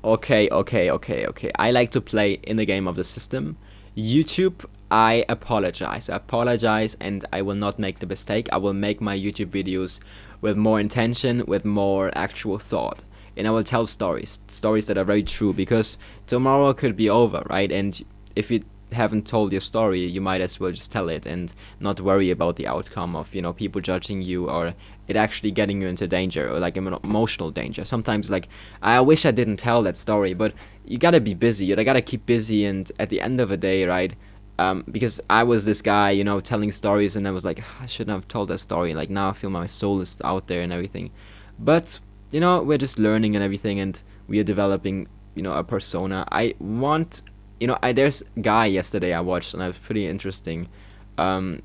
Okay. I like to play in the game of the system. YouTube, I apologize. I apologize, and I will not make the mistake. I will make my YouTube videos with more intention, with more actual thought. And I will tell stories that are very true, because tomorrow could be over, right? And if you haven't told your story, you might as well just tell it and not worry about the outcome of, people judging you, or it actually getting you into danger, or like emotional danger. Sometimes, like, I wish I didn't tell that story, but you gotta be busy. You gotta keep busy, and at the end of the day, right? Because I was this guy, telling stories, and I was like, I shouldn't have told that story. Like, now I feel my soul is out there and everything. But we're just learning and everything, and we are developing, a persona. I want, there's a guy yesterday I watched, and it was pretty interesting. Um,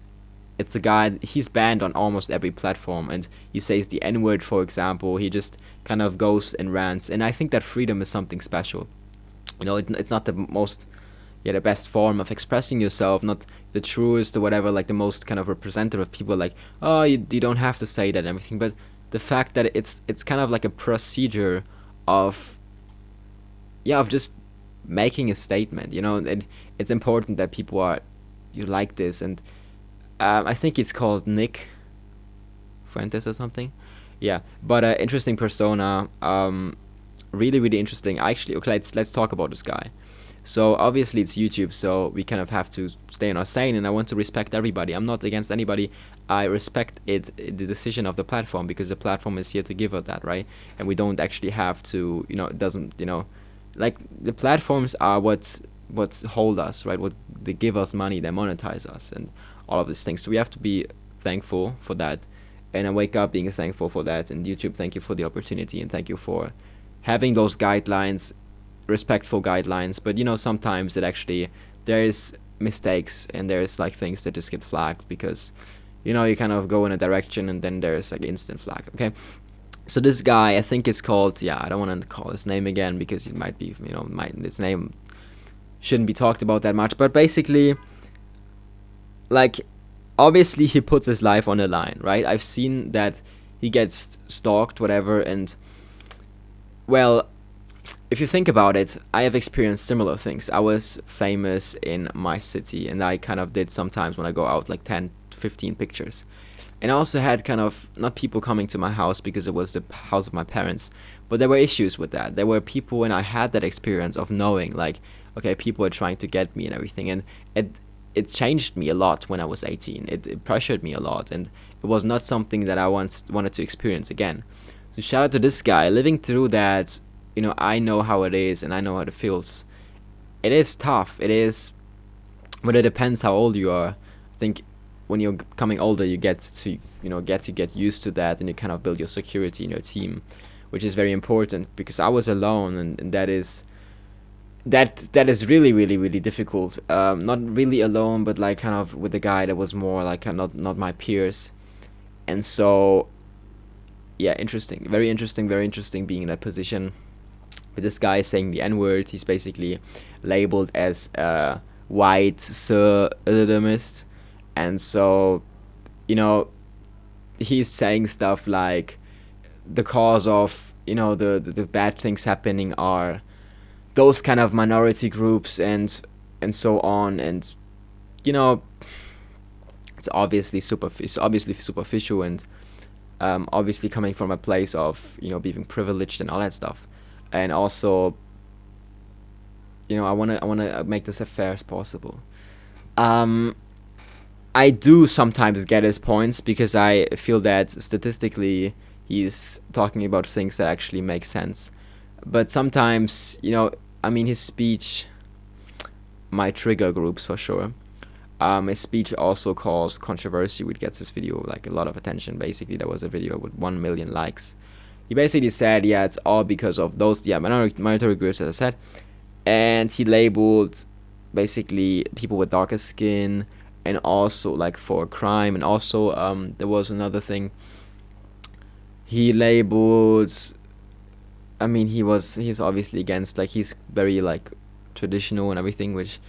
it's a guy, he's banned on almost every platform, and he says the N word, for example. He just kind of goes and rants, and I think that freedom is something special. It's not the most, the best form of expressing yourself, not the truest or whatever, like the most kind of representative people, like, oh, you don't have to say that and everything. But the fact that it's kind of like a procedure of, of just making a statement, and it's important that people are, you like this. And I think it's called Nick Fuentes or something. Yeah, but interesting persona. Really, really interesting. Actually, okay, let's talk about this guy. So obviously it's YouTube, so we kind of have to stay in our lane, and I want to respect everybody. I'm not against anybody. I respect the decision of the platform, because the platform is here to give us that, right? And we don't actually have to, it doesn't, like, the platforms are what hold us, right? What they give us money, they monetize us, and all of these things. So we have to be thankful for that, and I wake up being thankful for that. And YouTube, thank you for the opportunity, and thank you for having those guidelines, respectful guidelines. But sometimes it actually, there's mistakes, and there's like things that just get flagged, because you kind of go in a direction, and then there's like instant flag. Okay, so this guy, I think it's called, I don't want to call his name again, because it might be, his name shouldn't be talked about that much. But basically, like, obviously he puts his life on the line, right? I've seen that he gets stalked, whatever. And well, if you think about it, I have experienced similar things. I was famous in my city, and I kind of did sometimes, when I go out, like 10 to 15 pictures. And I also had kind of, not people coming to my house, because it was the house of my parents, but there were issues with that. There were people, and I had that experience of knowing, like, okay, people are trying to get me and everything. And it changed me a lot when I was 18. It pressured me a lot, and it was not something that I wanted to experience again. So shout out to this guy living through that. I know how it is, and I know how it feels. It is tough. It is, but it depends how old you are. I think when you're becoming older, you get to get used to that, and you kind of build your security in your team, which is very important, because I was alone, and that is really, really, really difficult. Not really alone, but like kind of with a guy that was more like not my peers. And so, yeah, very interesting being in that position. With this guy saying the N-word, he's basically labeled as a white sodomist. And so, he's saying stuff like, the cause of, the bad things happening are those kind of minority groups, and so on. And it's obviously superficial, and obviously coming from a place of being privileged and all that stuff. And also, I wanna make this as fair as possible. um I do sometimes get his points, because I feel that statistically he's talking about things that actually make sense. But sometimes, I mean, his speech might trigger groups for sure. His speech also caused controversy, which gets his video like a lot of attention. Basically, there was a video with 1 million likes. He basically said, yeah, it's all because of those minority groups, as I said. And he labeled basically people with darker skin, and also like for crime. And also there was another thing he labeled. I mean, he's obviously against, like, he's very like traditional and everything, which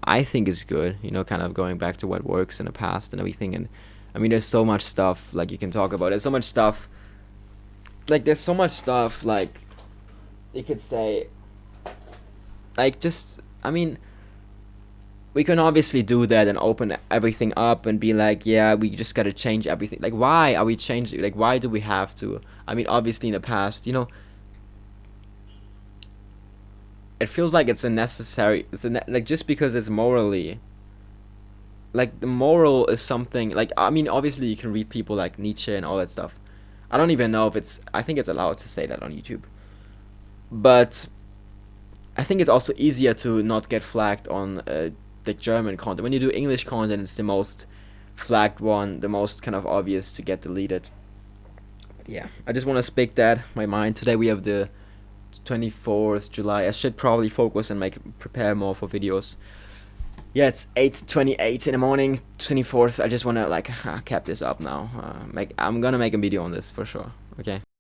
I think is good, kind of going back to what works in the past and everything. And I mean, there's so much stuff like you can talk about. There's so much stuff like you could say. like, just, I mean, we can obviously do that and open everything up and be like, yeah, we just gotta change everything. Like, why are we changing? Like, why do we have to? I mean, obviously in the past, it feels like it's a necessary. Like, just because it's morally, like, the moral is something. Like, I mean, obviously you can read people like Nietzsche and all that stuff. I don't even know if it's. I think it's allowed to say that on YouTube, but I think it's also easier to not get flagged on the German content. When you do English content, it's the most flagged one, the most kind of obvious to get deleted. But yeah, I just want to speak that my mind. Today we have the 24th July. I should probably focus and prepare more for videos. Yeah, it's 8:28 in the morning, 24th. I just want to like cap this up now. I'm gonna make a video on this for sure. Okay.